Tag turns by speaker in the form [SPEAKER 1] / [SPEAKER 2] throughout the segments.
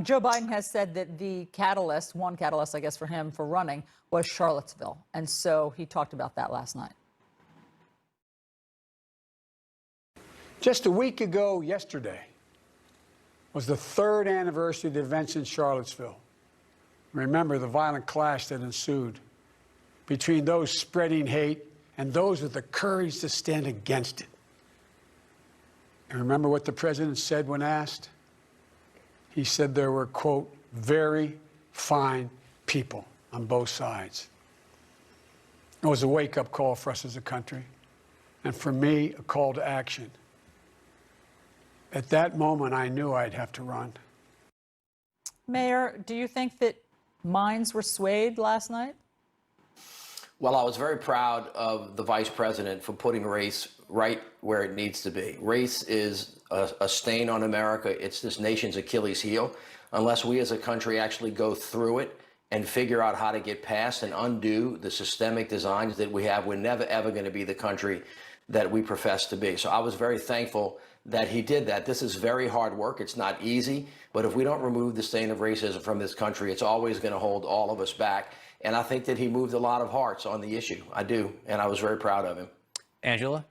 [SPEAKER 1] Joe Biden has said that the catalyst, one catalyst, I guess, for him for running was Charlottesville. And so he talked about that last night.
[SPEAKER 2] Just a week ago yesterday was the 3rd anniversary of the events in Charlottesville. Remember the violent clash that ensued between those spreading hate and those with the courage to stand against it. And remember what the president said when asked? He said there were, quote, very fine people on both sides. It was a wake-up call for us as a country, and for me, a call to action. At that moment, I knew I'd have to run.
[SPEAKER 1] Mayor, do you think that minds were swayed last night?
[SPEAKER 3] Well, I was very proud of the vice president for putting race right where it needs to be. Race is a stain on America. It's this nation's Achilles heel. Unless we as a country actually go through it and figure out how to get past and undo the systemic designs that we have, we're never, ever going to be the country that we profess to be. So I was very thankful that he did that. This is very hard work. It's not easy. But if we don't remove the stain of racism from this country, it's always going to hold all of us back. And I think that he moved a lot of hearts on the issue. I do. And I was very proud of him.
[SPEAKER 4] Angela?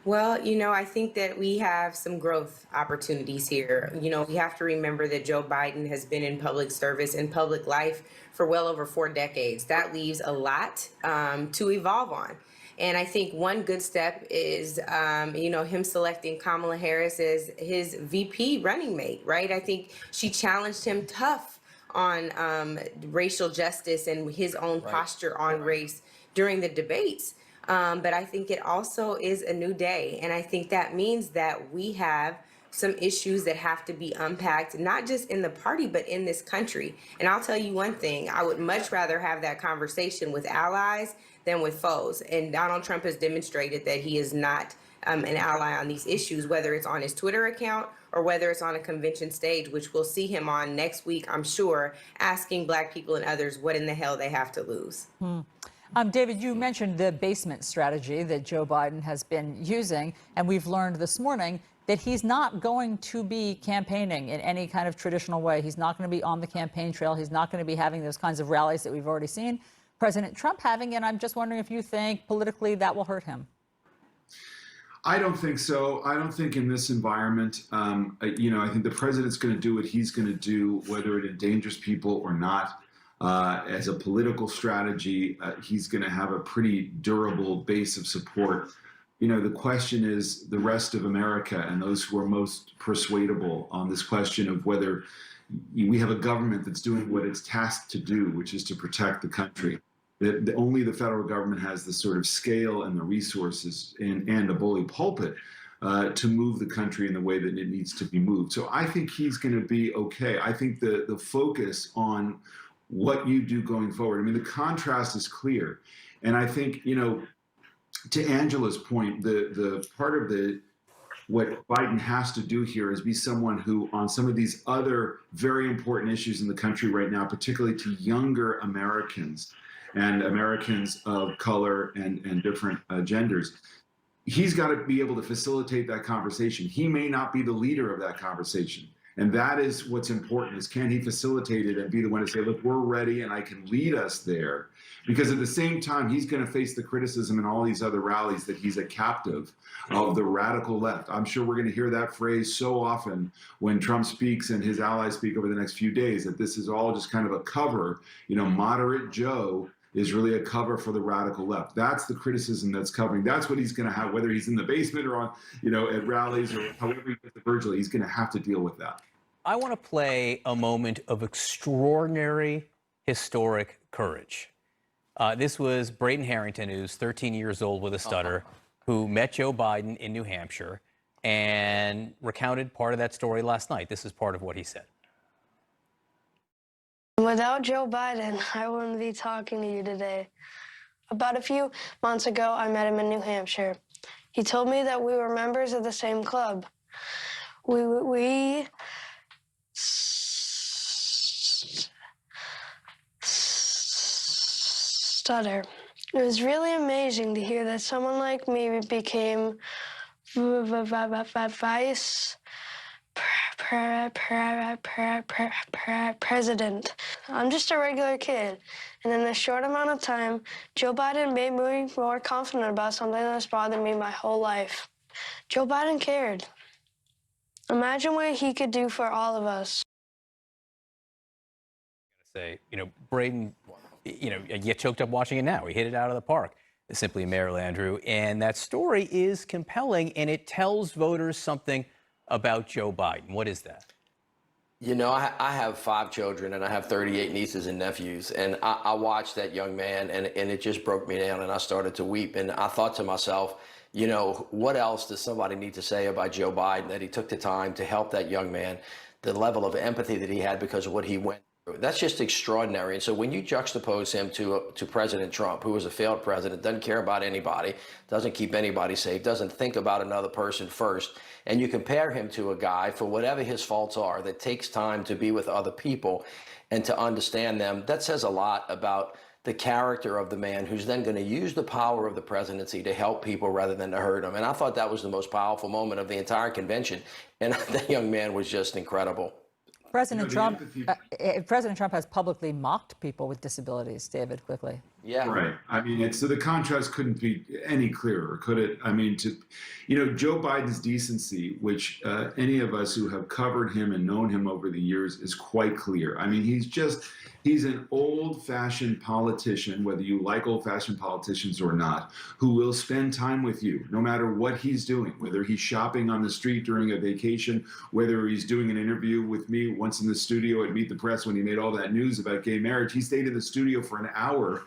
[SPEAKER 5] Well, I think that we have some growth opportunities here. We have to remember that Joe Biden has been in public service and public life for well over 4 decades. That leaves a lot to evolve on. And I think one good step is, him selecting Kamala Harris as his VP running mate, right? I think she challenged him tough on racial justice and his own posture on race during the debates. But I think it also is a new day. And I think that means that we have some issues that have to be unpacked, not just in the party, but in this country. And I'll tell you one thing, I would much rather have that conversation with allies than with foes. And Donald Trump has demonstrated that he is not an ally on these issues, whether it's on his Twitter account or whether it's on a convention stage, which we'll see him on next week, I'm sure, asking Black people and others what in the hell they have to lose.
[SPEAKER 1] David, you mentioned the basement strategy that Joe Biden has been using, and we've learned this morning that he's not going to be campaigning in any kind of traditional way. He's not going to be on the campaign trail. He's not going to be having those kinds of rallies that we've already seen President Trump having, and I'm just wondering if you think politically that will hurt him.
[SPEAKER 6] I don't think so. I don't think in this environment, I think the president's going to do what he's going to do, whether it endangers people or not. As a political strategy, he's going to have a pretty durable base of support. The question is the rest of America and those who are most persuadable on this question of whether we have a government that's doing what it's tasked to do, which is to protect the country. Only the federal government has the sort of scale and the resources and a bully pulpit to move the country in the way that it needs to be moved. So I think he's going to be okay. I think the focus on what you do going forward, the contrast is clear. And I think, to Angela's point, the part of what Biden has to do here is be someone who, on some of these other very important issues in the country right now, particularly to younger Americans and Americans of color and different genders, he's got to be able to facilitate that conversation. He may not be the leader of that conversation. And that is what's important, is can he facilitate it and be the one to say, look, we're ready and I can lead us there. Because at the same time, he's going to face the criticism in all these other rallies that he's a captive of the radical left. I'm sure we're going to hear that phrase so often when Trump speaks and his allies speak over the next few days, that this is all just kind of a cover. Moderate Joe is really a cover for the radical left. That's the criticism that's covering. That's what he's going to have, whether he's in the basement or on, at rallies or however he gets it virtually, he's going to have to deal with that.
[SPEAKER 4] I want to play a moment of extraordinary, historic courage. This was Braden Harrington, who's 13 years old with a stutter, who met Joe Biden in New Hampshire and recounted part of that story last night. This is part of what he said.
[SPEAKER 7] Without Joe Biden, I wouldn't be talking to you today. About a few months ago, I met him in New Hampshire. He told me that we were members of the same club. We stutter. It was really amazing to hear that someone like me became vice president. I'm just a regular kid, and in a short amount of time, Joe Biden made me more confident about something that's bothered me my whole life. Joe Biden cared. Imagine what he could do for all of us.
[SPEAKER 4] Say, Braden, you get choked up watching it now. He hit it out of the park, simply Mayor Landrieu. And that story is compelling, and it tells voters something about Joe Biden. What is that?
[SPEAKER 3] I have 5 children and I have 38 nieces and nephews. And I watched that young man and it just broke me down and I started to weep. And I thought to myself, what else does somebody need to say about Joe Biden, that he took the time to help that young man, the level of empathy that he had because of what he went through. That's just extraordinary. And so when you juxtapose him to President Trump, who was a failed president, doesn't care about anybody, doesn't keep anybody safe, doesn't think about another person first, and you compare him to a guy, for whatever his faults are, that takes time to be with other people and to understand them, that says a lot about the character of the man who's then going to use the power of the presidency to help people rather than to hurt them. And I thought that was the most powerful moment of the entire convention. And that young man was just incredible.
[SPEAKER 1] President Trump has publicly mocked people with disabilities. David, quickly.
[SPEAKER 3] Yeah.
[SPEAKER 6] Right. I mean, so the contrast couldn't be any clearer, could it? I mean, Joe Biden's decency, which any of us who have covered him and known him over the years is quite clear. I mean, he's an old-fashioned politician, whether you like old-fashioned politicians or not, who will spend time with you no matter what he's doing, whether he's shopping on the street during a vacation, whether he's doing an interview with me once in the studio at Meet the Press when he made all that news about gay marriage. He stayed in the studio for an hour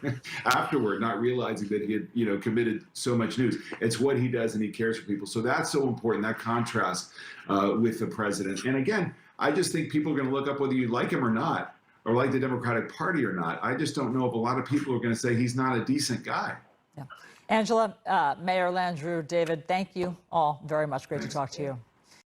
[SPEAKER 6] afterward, not realizing that he had, committed so much news. It's what he does, and he cares for people. So that's so important, that contrast with the president. And again, I just think people are going to look up whether you like him or not, or like the Democratic Party or not. I just don't know if a lot of people are going to say he's not a decent guy.
[SPEAKER 1] Yeah. Angela, Mayor Landrieu, David, thank you all very much. Great to talk to you.